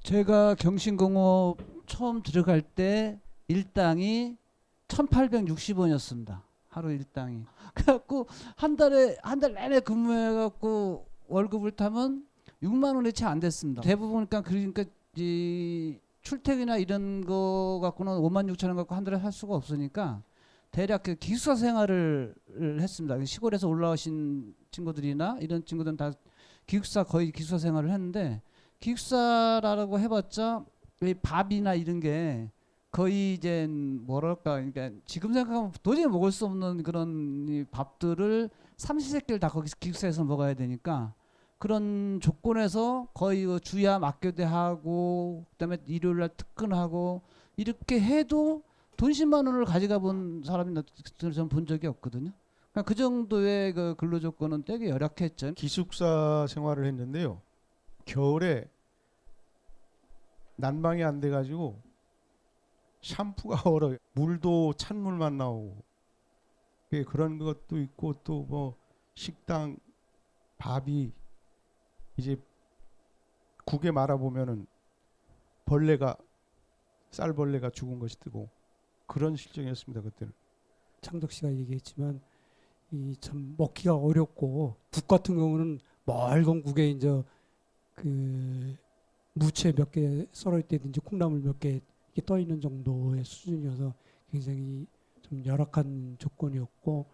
제가 경신공업 처음 들어갈 때 일당이 1,860원이었습니다. 하루 일당이. 그래갖고 한 달 내내 근무해갖고 월급을 타면 6만 원이 채 안 됐습니다. 대부분 그러니까 이 출퇴근이나 이런 거 갖고는 5만 6천 원 갖고 한 달에 할 수가 없으니까 대략 그 기숙사 생활을 했습니다. 시골에서 올라오신 친구들이나 이런 친구들은 다 거의 기숙사 생활을 했는데, 기숙사라고 해봤자 이 밥이나 이런 게 거의 이제 뭐랄까, 그러니까 지금 생각하면 도저히 먹을 수 없는 그런 이 밥들을 삼시세끼를 다 거기서 기숙사에서 먹어야 되니까, 그런 조건에서 거의 그 주야 맞교대하고 그다음에 일요일날 특근하고 이렇게 해도 돈 10만 원을 가져가 본 사람이 저는 본 적이 없거든요. 그러니까 그 정도의 그 근로 조건은 되게 열악했죠. 기숙사 생활을 했는데요. 겨울에 난방이 안 돼가지고 샴푸가 얼어요. 물도 찬물만 나오고. 그런 것도 있고, 또 뭐 식당 밥이 이제 국에 말아 보면은 쌀벌레가 죽은 것이 뜨고, 그런 실정이었습니다 그때는. 창덕 씨가 얘기했지만 이 참 먹기가 어렵고, 국 같은 경우는 멀건 국에 이제 그 무채 몇 개 썰어 있다든지 콩나물 몇 개 떠 있는 정도의 수준이어서 굉장히 좀 열악한 조건이었고,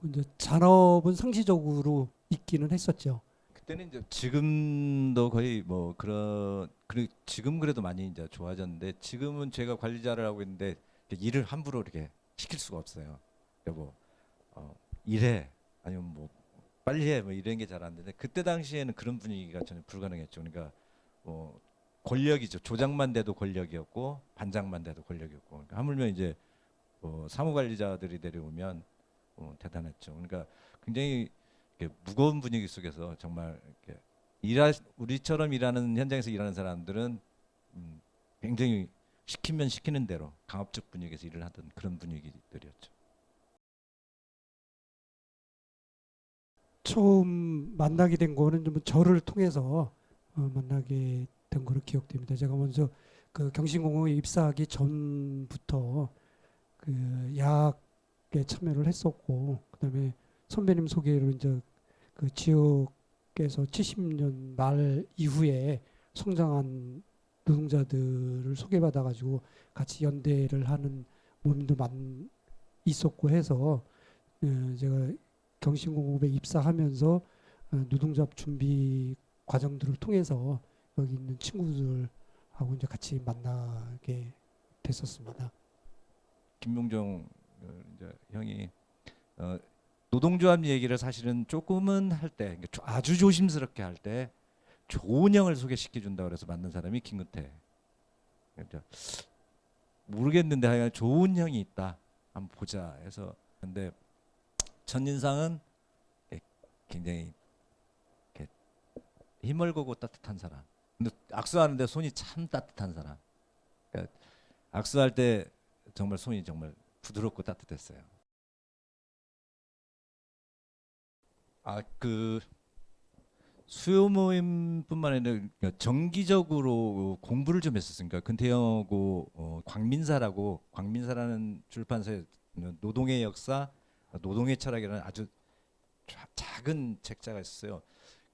이제 잔업은 상시적으로 있기는 했었죠. 그때는 이제 지금도 거의 뭐 지금 그래도 많이 이제 좋아졌는데, 지금은 제가 관리자를 하고 있는데 일을 함부로 이렇게 시킬 수가 없어요. 여보, 일해, 아니면 뭐 빨리 해, 뭐 이런 게 잘 안 되는데, 그때 당시에는 그런 분위기가 전혀 불가능했죠. 그러니까 뭐 권력이죠. 조장만 돼도 권력이었고 반장만 돼도 권력이었고, 그러니까 하물며 이제 사무관리자들이 내려오면 대단했죠. 그러니까 굉장히 이렇게 무거운 분위기 속에서 정말 이렇게 우리처럼 일하는 현장에서 일하는 사람들은 굉장히 시키면 시키는 대로 강압적 분위기에서 일을 하던 그런 분위기들이었죠. 처음 만나게 된 거는 좀 저를 통해서 만나게 된 거로 기억됩니다. 제가 먼저 그 경신공업에 입사하기 전부터 그 야학에 참여를 했었고, 그다음에 선배님 소개로 이제 그 지역에서 70년 말 이후에 성장한 노동자들을 소개받아 가지고 같이 연대를 하는 모임도 있었고 해서, 제가 경신공업에 입사하면서 노동조합 준비 과정들을 통해서 여기 있는 친구들하고 이제 같이 만나게 됐었습니다. 김명정 이제 형이 노동조합 얘기를 사실은 조금은 할 때, 아주 조심스럽게 할 때 좋은 형을 소개시켜 준다 그래서 만난 사람이 김근태. 그러니까 모르겠는데 하여간 좋은 형이 있다, 한번 보자 해서. 근데 첫인상은 굉장히 힘을거고 따뜻한 사람. 근데 악수하는데 손이 참 따뜻한 사람. 그러니까 악수할 때 정말 손이 정말 부드럽고 따뜻했어요. 그 수요 모임뿐만 아니라 정기적으로 공부를 좀 했었으니까, 근태영하고 광민사라는 출판사에 노동의 역사, 노동의 철학이라는 아주 작은 책자가 있었어요.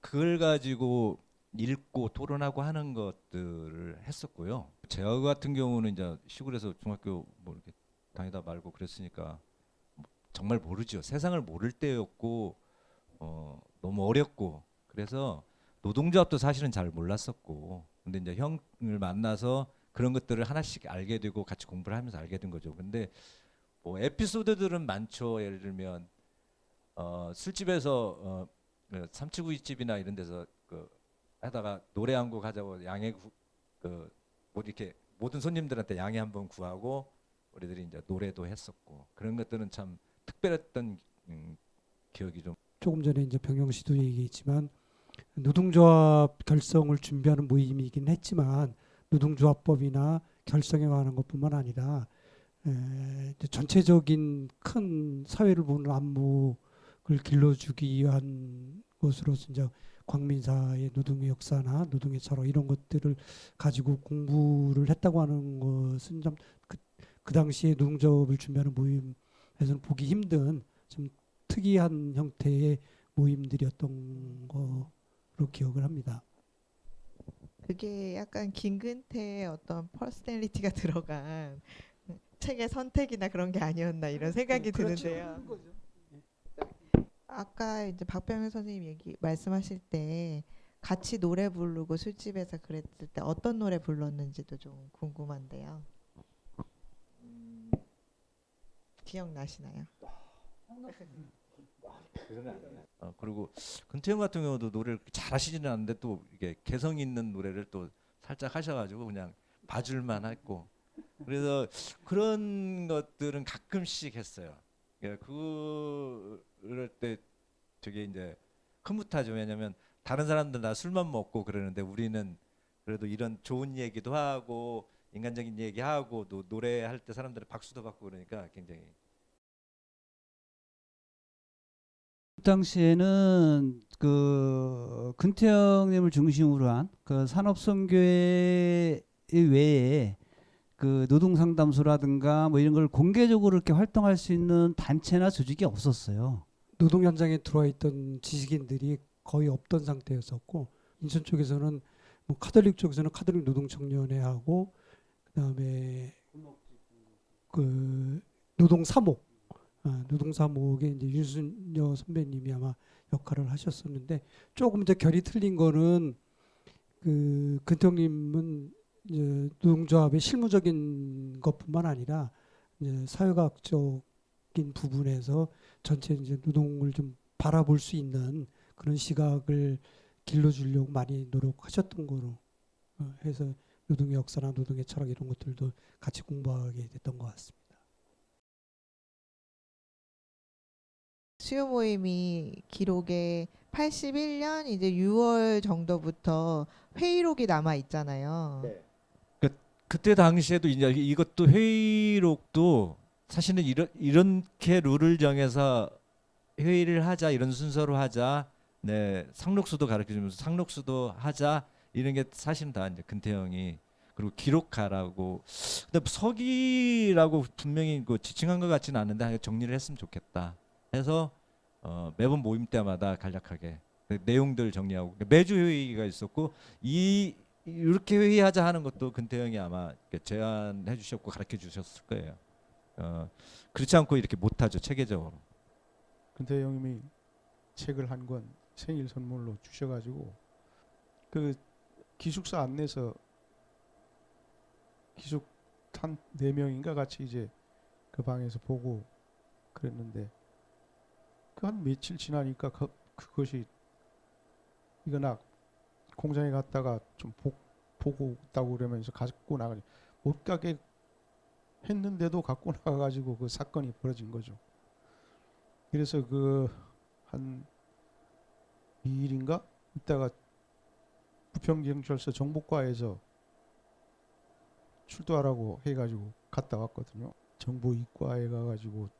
그걸 가지고 읽고 토론하고 하는 것들을 했었고요. 제가 같은 경우는 이제 시골에서 중학교 뭐 이렇게 다니다 말고 그랬으니까 정말 모르죠. 세상을 모를 때였고 너무 어렸고, 그래서 노동조합도 사실은 잘 몰랐었고, 근데 이제 형을 만나서 그런 것들을 하나씩 알게 되고 같이 공부를 하면서 알게 된 거죠. 근데 뭐 에피소드들은 많죠. 예를 들면 술집에서 삼치구이집이나 이런 데서 하다가 노래 한 곡 하자고 양해 뭐 이렇게 모든 손님들한테 양해 한번 구하고 우리들이 이제 노래도 했었고, 그런 것들은 참 특별했던 기억이 좀. 조금 전에 이제 병영 씨도 얘기했지만, 노동조합 결성을 준비하는 모임이긴 했지만 노동조합법이나 결성에 관한 것뿐만 아니라 전체적인 큰 사회를 보는 안목을 길러주기 위한 것으로서 이제 광민사의 노동의 역사나 노동의 철학 이런 것들을 가지고 공부를 했다고 하는 것은 좀 그 당시에 노동조합을 준비하는 모임에서는 보기 힘든 좀 특이한 형태의 모임들이었던 거로 기억을 합니다. 그게 약간 김근태의 어떤 퍼스널리티가 들어간 책의 선택이나 그런 게 아니었나 이런 생각이 드는데요. 아까 이제 박병현 선생님 말씀하실 때 같이 노래 부르고 술집에서 그랬을 때 어떤 노래 불렀는지도 좀 궁금한데요. 기억나시나요? 그리고 근태형 같은 경우도 노래를 잘하시지는 않는데 또 이게 개성 있는 노래를 또 살짝 하셔가지고 그냥 봐줄만 했고 그래서 그런 것들은 가끔씩 했어요. 그럴 때 되게 이제 흐뭇하죠. 왜냐면 다른 사람들 다 술만 먹고 그러는데 우리는 그래도 이런 좋은 얘기도 하고 인간적인 얘기하고 또 노래할 때 사람들이 박수도 받고 그러니까 굉장히 그 당시에는 그 근태형님을 중심으로 한 그 산업선교회 외에 그 노동상담소라든가 뭐 이런 걸 공개적으로 이렇게 활동할 수 있는 단체나 조직이 없었어요. 노동 현장에 들어와 있던 지식인들이 거의 없던 상태였었고 인천 쪽에서는 뭐 카톨릭 쪽에서는 카톨릭 노동청년회하고 그다음에 그 노동사목 노동사목에 이제 윤순여 선배님이 아마 역할을 하셨었는데 조금 이제 결이 틀린 거는 그 근태형님은 이제 노동조합의 실무적인 것뿐만 아니라 이제 사회과학적인 부분에서 전체 이제 노동을 좀 바라볼 수 있는 그런 시각을 길러주려고 많이 노력하셨던 거로 해서 노동의 역사나 노동의 철학 이런 것들도 같이 공부하게 됐던 것 같습니다. 수요 모임이 기록에 81년 이제 6월 정도부터 회의록이 남아 있잖아요. 네. 그때 당시에도 이제 이것도 회의록도 사실은 이렇게 룰을 정해서 회의를 하자 이런 순서로 하자 네 상록수도 가르쳐주면서 상록수도 하자 이런 게 사실은 다 이제 근태형이 그리고 기록하라고 근데 서기라고 분명히 그 지칭한 것 같지는 않은데 정리를 했으면 좋겠다 해서 매번 모임 때마다 간략하게 내용들 정리하고 매주 회의가 있었고 이렇게 회의하자 하는 것도 근태형이 아마 제안해 주셨고 가르쳐 주셨을 거예요. 그렇지 않고 이렇게 못하죠 체계적으로. 근태형님이 책을 한 권 생일 선물로 주셔가지고 그 기숙사 안내서 기숙 한 4명인가 같이 이제 그 방에서 보고 그랬는데 그 한 며칠 지나니까 그것이 이거 나 공장에 갔다가 좀 보고 있다고 그러면서 갖고 나가지 못 가게 했는데도 갖고 나가가지고 그 사건이 벌어진 거죠. 그래서 그 한 2일인가 있다가 부평경찰서 정보과에서 출두하라고 해가지고 갔다 왔거든요. 정보이과에 가가지고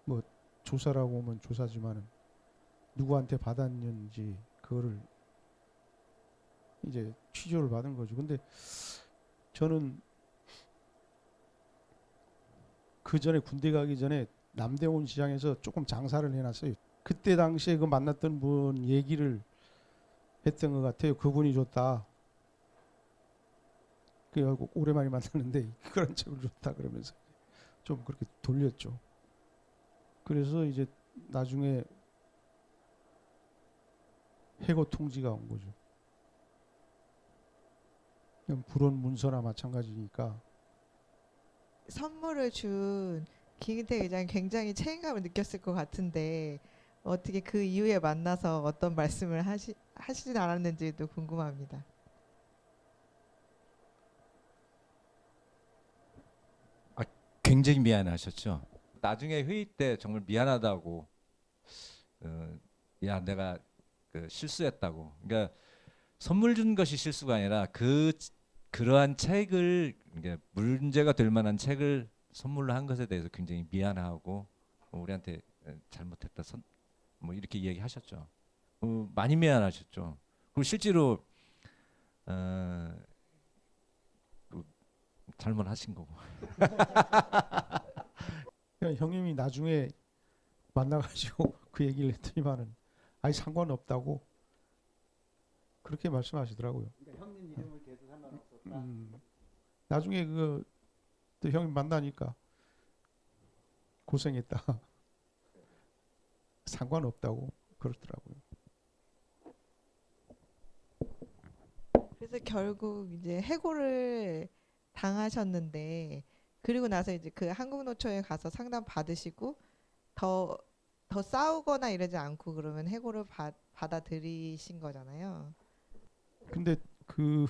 뭐 조사라고 오면 조사지만은 누구한테 받았는지 그거를 이제 취조를 받은 거죠. 근데 저는 그 전에 군대 가기 전에 남대원 시장에서 조금 장사를 해놨어요. 그때 당시에 그 만났던 분 얘기를 했던 것 같아요. 그분이 좋다. 그래갖고 오랜만에 만났는데 그런 책을 줬다 그러면서 좀 그렇게 돌렸죠. 그래서 이제 나중에 해고 통지가 온 거죠. 그냥 불온 문서나 마찬가지니까. 선물을 준 김근태 의장이 굉장히 책임감을 느꼈을 것 같은데 어떻게 그 이후에 만나서 어떤 말씀을 하시진 않았는지도 궁금합니다. 굉장히 미안하셨죠. 나중에 회의 때 정말 미안하다고 야 내가 그 실수했다고. 그러니까 선물 준 것이 실수가 아니라 그러한 책을 이게 문제가 될 만한 책을 선물로 한 것에 대해서 굉장히 미안하고 우리한테 잘못했다 뭐 이렇게 이야기하셨죠. 많이 미안하셨죠. 그리고 실제로 그 잘못하신 거고. 그러니까 형님이 나중에 만나가지고 그 얘기를 했더니만은 아니 상관없다고 그렇게 말씀하시더라고요. 형님 이름을 대도 상관없었다. 나중에 그 또 형님 만나니까 고생했다. 상관없다고 그러더라고요. 그래서 결국 이제 해고를 당하셨는데 그리고 나서 이제 그 한국노총에 가서 상담 받으시고 더 싸우거나 이러지 않고 그러면 해고를 받아들이신 거잖아요. 근데 그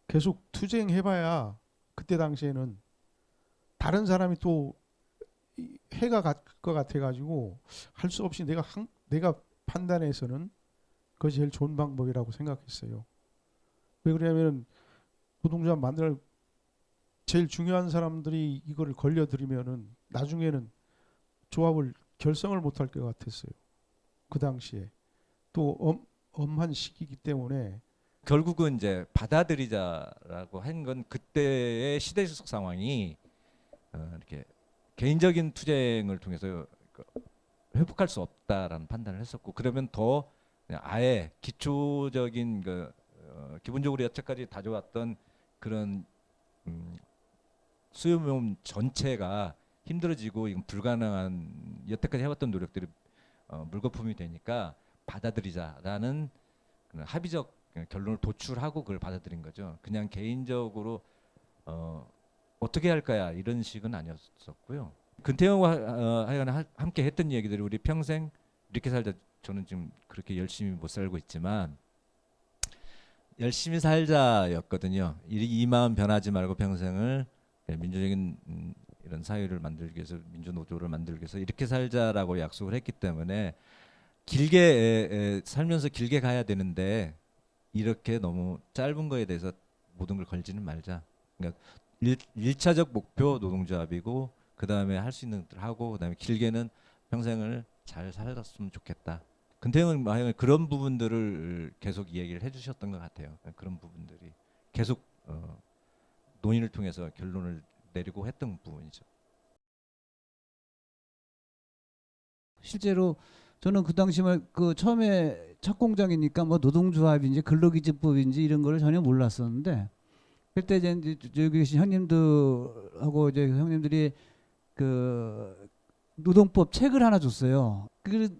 계속 투쟁해봐야 그때 당시에는 다른 사람이 또 해가 갈 것 같아가지고 할 수 없이 내가 판단해서는 그것이 제일 좋은 방법이라고 생각했어요. 왜 그러냐면 노동조합 만들 제일 중요한 사람들이 이거를 걸려들이면은 나중에는 조합을 결성을 못할 것 같았어요. 그 당시에 또 엄한 시기이기 때문에 결국은 이제 받아들이자라고 한 건 그때의 시대적 상황이 이렇게 개인적인 투쟁을 통해서 회복할 수 없다라는 판단을 했었고, 그러면 더 그냥 아예 기초적인 기본적으로 여태까지 다져왔던 그런 수요모임 전체가 힘들어지고 이건 불가능한 여태까지 해왔던 노력들이 물거품이 되니까 받아들이자라는 그런 합의적 결론을 도출하고 그걸 받아들인 거죠. 그냥 개인적으로 어떻게 할 거야 이런 식은 아니었었고요. 근태형과 하여간 함께 했던 얘기들이 우리 평생 이렇게 살자, 저는 지금 그렇게 열심히 못 살고 있지만 열심히 살자였거든요. 이 마음 변하지 말고 평생을 민주적인 이런 사회를 만들기 위해서, 민주노조를 만들기 위해서 이렇게 살자라고 약속을 했기 때문에 길게 살면서 길게 가야 되는데 이렇게 너무 짧은 거에 대해서 모든 걸 걸지는 말자. 그러니까 1차적 목표 노동조합이고 그 다음에 할 수 있는 것들 하고 그 다음에 길게는 평생을 잘 살았으면 좋겠다. 근태형은 그런 부분들을 계속 이야기를 해주셨던 것 같아요. 그런 부분들이 계속 논의를 통해서 결론을 내리고 했던 부분이죠. 실제로 저는 그 당시 그 처음에 첫 공장이니까 뭐 노동조합인지 근로기준법인지 이런 거를 전혀 몰랐었는데 그때 이제 여기 계신 형님들하고 이제 형님들이 그 노동법 책을 하나 줬어요.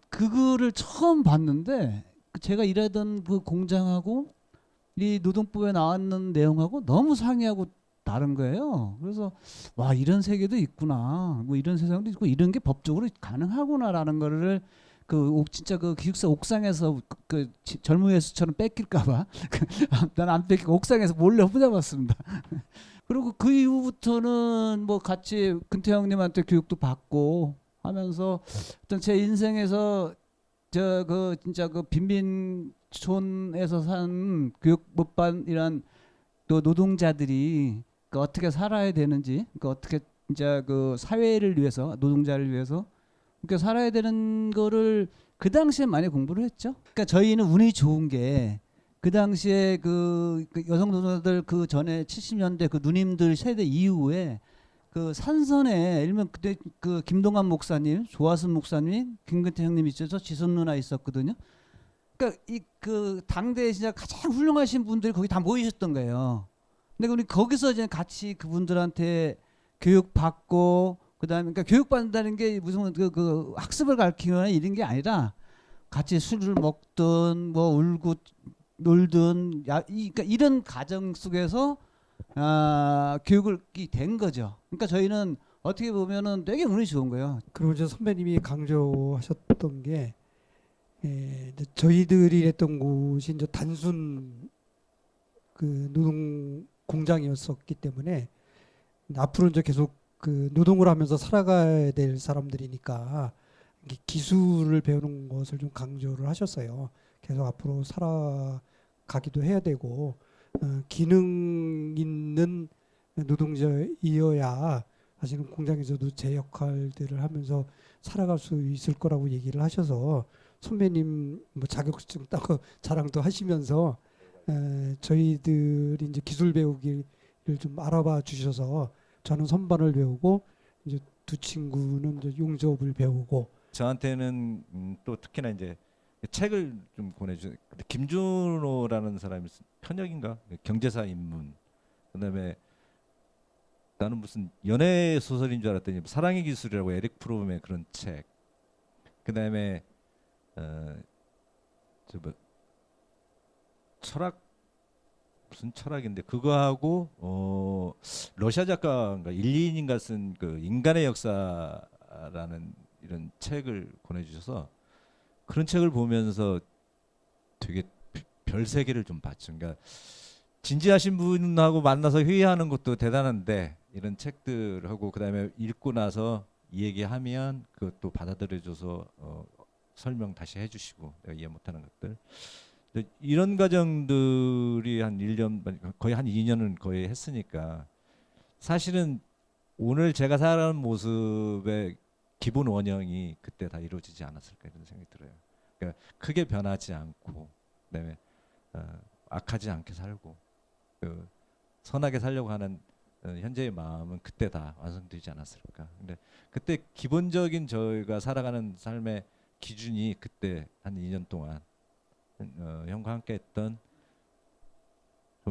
그거를 처음 봤는데 제가 일하던 그 공장하고 이 노동법에 나왔는 내용하고 너무 상이하고 다른 거예요. 그래서 와, 이런 세계도 있구나, 뭐 이런 세상도 있고 이런 게 법적으로 가능하구나라는 거를 진짜 그 기숙사 옥상에서 젊은이수처럼 뺏길까봐 난 안 뺏기고 옥상에서 몰래 혼자봤습니다. 그리고 그 이후부터는 뭐 같이 근태형님한테 교육도 받고 하면서 어떤 제 인생에서 진짜 그 빈민촌에서 산 교육 못 받은 이런 또 노동자들이 어떻게 살아야 되는지, 어떻게 진짜 그 사회를 위해서, 노동자를 위해서 그러니까 살아야 되는 거를 그 당시에 많이 공부를 했죠. 그러니까 저희는 운이 좋은 게 그 당시에 그 여성 노동자들 그 전에 70년대 그 누님들 세대 이후에 그 산선에 일면 그때 그 김동완 목사님, 조화순 목사님, 김근태 형님 있어서 지선 누나 있었거든요. 그러니까 그 당대에 진짜 가장 훌륭하신 분들이 거기 다 모이셨던 거예요. 근데 우리 거기서 이제 같이 그분들한테 교육 받고 그다음에 그러니까 교육 받는다는 게 무슨 그 학습을 가르치거나 이런 게 아니라 같이 술을 먹든 뭐 울고 놀든 그러니까 이런 과정 속에서 교육이 된 거죠. 그러니까 저희는 어떻게 보면은 되게 운이 좋은 거예요. 그리고 이제 선배님이 강조하셨던 게 이제 저희들이 했던 곳이 이제 단순 그 노동 공장이었었기 때문에 앞으로 이제 계속 그 노동을 하면서 살아가야 될 사람들이니까 기술을 배우는 것을 좀 강조를 하셨어요. 계속 앞으로 살아가기도 해야 되고 기능 있는 노동자이어야 사실은 공장에서도 제 역할들을 하면서 살아갈 수 있을 거라고 얘기를 하셔서 선배님 뭐 자격증 따고 자랑도 하시면서 저희들이 이제 기술 배우기를 좀 알아봐 주셔서 저는 선반을 배우고 이제 두 친구는 이제 용접을 배우고 저한테는 또 특히나 이제 책을 좀 보내주. 김준호라는 사람이 쓴 현역인가 경제사 인문. 그다음에 나는 무슨 연애 소설인 줄 알았더니 사랑의 기술이라고 에릭 프롬의 그런 책. 그다음에 뭐 철학 무슨 철학인데 그거하고 러시아 작가인가 일린인가 쓴 그 인간의 역사라는 이런 책을 보내주셔서 그런 책을 보면서 되게 별 세계를 좀 봤죠. 그러니까 진지하신 분하고 만나서 회의하는 것도 대단한데 이런 책들하고 그다음에 읽고 나서 이 얘기하면 그것도 받아들여줘서 설명 다시 해주시고 내가 이해 못하는 것들 이런 과정들이 한 1년 거의 한 2년은 거의 했으니까 사실은 오늘 제가 살아가는 모습의 기본 원형이 그때 다 이루어지지 않았을까 이런 생각이 들어요. 그러니까 크게 변하지 않고 그다음에 악하지 않게 살고 선하게 살려고 하는 현재의 마음은 그때 다 완성되지 않았을까. 근데 그때 기본적인 저희가 살아가는 삶의 기준이 그때 한 2년 동안 형과 함께 했던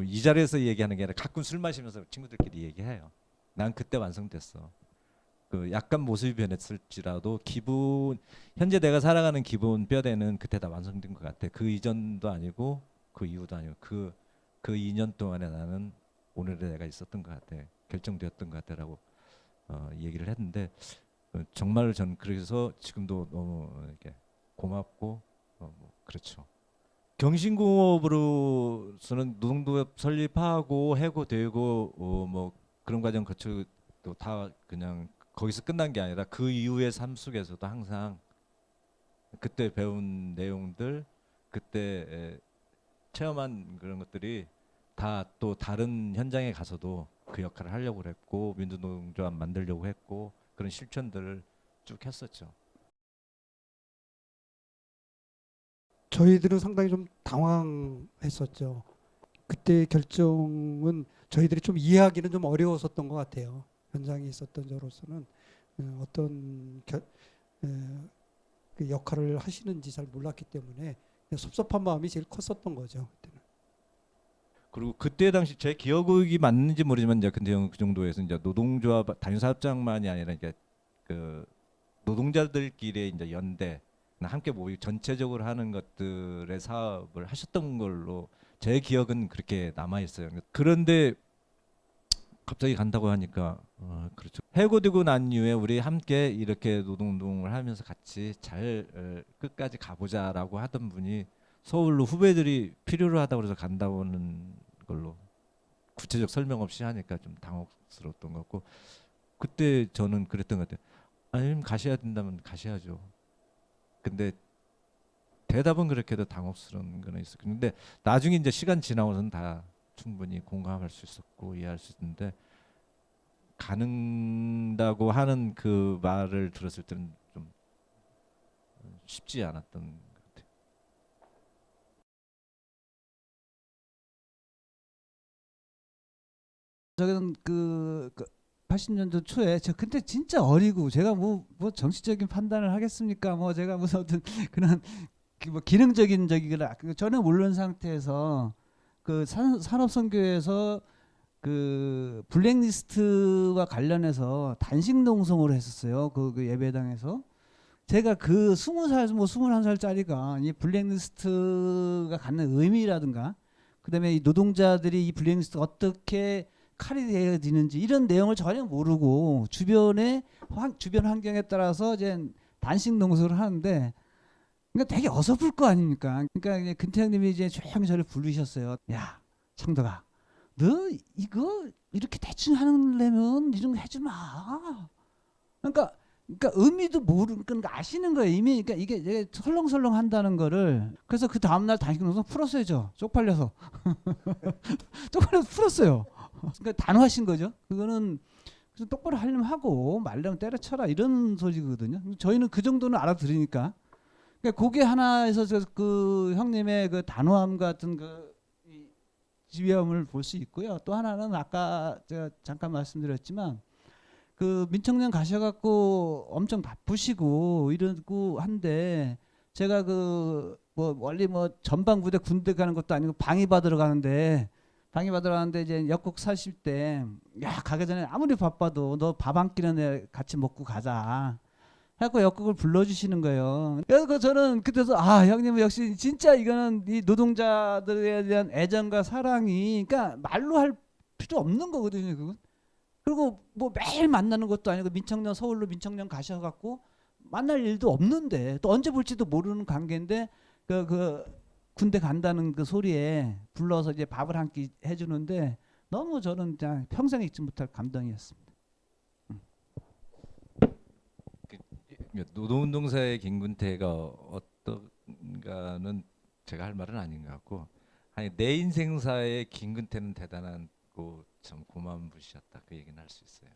이 자리에서 얘기하는 게 아니라 가끔 술 마시면서 친구들끼리 얘기해요. 난 그때 완성됐어. 그 약간 모습이 변했을지라도 기분 현재 내가 살아가는 기본 뼈대는 그때 다 완성된 것 같아. 그 이전도 아니고 그 이후도 아니고 그 2년 동안에 나는 오늘의 내가 있었던 것 같아. 결정되었던 것 같아라고 얘기를 했는데 정말 전 그래서 지금도 너무 이렇게 고맙고 뭐 그렇죠. 경신공업으로서는 노동조합 설립하고 해고되고 뭐 그런 과정 거치고 또 다 그냥 거기서 끝난 게 아니라 그 이후의 삶 속에서도 항상 그때 배운 내용들 그때 체험한 그런 것들이 다 또 다른 현장에 가서도 그 역할을 하려고 했고 민주노동조합 만들려고 했고 그런 실천들을 쭉 했었죠. 저희들은 상당히 좀 당황했었죠. 그때 결정은 저희들이 좀 이해하기는 좀 어려웠었던 것 같아요. 현장에 있었던 저로서는 어떤 그 역할을 하시는지 잘 몰랐기 때문에 섭섭한 마음이 제일 컸었던 거죠. 그때는. 그리고 그때 당시 제 기억이 맞는지 모르지만 이제 근데 그 정도에서 이제 노동조합 단위사업장만이 아니라 이제 그 노동자들끼리 이제 연대 함께 모이 전체적으로 하는 것들의 사업을 하셨던 걸로 제 기억은 그렇게 남아 있어요. 그런데 갑자기 간다고 하니까 그렇죠. 해고되고 난 이후에 우리 함께 이렇게 노동운동을 하면서 같이 잘 끝까지 가보자라고 하던 분이 서울로 후배들이 필요로 하다고 해서 간다고는 걸로 구체적 설명 없이 하니까 좀 당혹스러웠던 것 같고 그때 저는 그랬던 것 같아요. 아니면 가셔야 된다면 가셔야죠. 근데 대답은 그렇게 해도 당혹스러운 거는 있었고 근데 나중에 이제 시간 지나고서는 다 충분히 공감할 수 있었고 이해할 수 있는데 가는다고 하는 그 말을 들었을 때는 좀 쉽지 않았던 것 같아요. 저는 그 80년도 초에 저 그때 진짜 어리고 제가 뭐 정치적인 판단을 하겠습니까? 뭐 제가 무슨 어떤 그런 뭐 기능적인 저기라 전혀 모르는 상태에서 그 산업선교에서 그 블랙리스트와 관련해서 단식 농성을 했었어요. 그 예배당에서 제가 그 20살 뭐 21살짜리가 이 블랙리스트가 갖는 의미라든가 그다음에 이 노동자들이 이 블랙리스트 어떻게 칼이 되어지는지 이런 내용을 전혀 모르고 주변 환경에 따라서 이제 단식 농성을 하는데 그러니까 되게 어설플 거 아닙니까? 그러니까 이제 근태형님이 이제 조용히 저를 부르셨어요. 야, 창덕아, 너 이거 이렇게 대충 하려면 이런 거 해지 마. 그러니까 의미도 그러니까 아시는 거예요 이미. 그러니까 이게 내가 설렁설렁 한다는 거를. 그래서 그 다음 날 단식 농성 풀었어요, 저 쪽팔려서. 쪽팔려서 풀었어요. 그러니까 단호하신 거죠. 그거는 그래서 똑바로 하려면 하고 말려면 때려쳐라 이런 소리거든요. 저희는 그 정도는 알아들으니까. 그러니까 그게 하나에서 그 형님의 그 단호함 같은 이 지위함을 볼 수 있고요. 또 하나는 아까 제가 잠깐 말씀드렸지만 그 민청년 가셔갖고 엄청 바쁘시고 이러고 한데 제가 그 뭐 원래 뭐 전방 부대 군대 가는 것도 아니고 방위 받으러 가는데 이제 역국 사실 때 야 가기 전에 아무리 바빠도 너 밥 한 끼는 같이 먹고 가자. 해갖고 역국을 불러주시는 거예요. 그래서 저는 그때서 아 형님은 역시 진짜 이거는 이 노동자들에 대한 애정과 사랑이 그러니까 말로 할 필요 없는 거거든요. 그건. 그리고 뭐 매일 만나는 것도 아니고 민청년 서울로 민청년 가셔갖고 만날 일도 없는데 또 언제 볼지도 모르는 관계인데 그 군대 간다는 그 소리에 불러서 이제 밥을 한 끼 해주는데 너무 저는 그냥 평생 잊지 못할 감동이었습니다. 노동운동사의 김근태가 어떤가는 제가 할 말은 아닌 것 같고, 아니 내 인생사의 김근태는 대단한 참 고마운 분이셨다, 그 얘기는 할 수 있어요.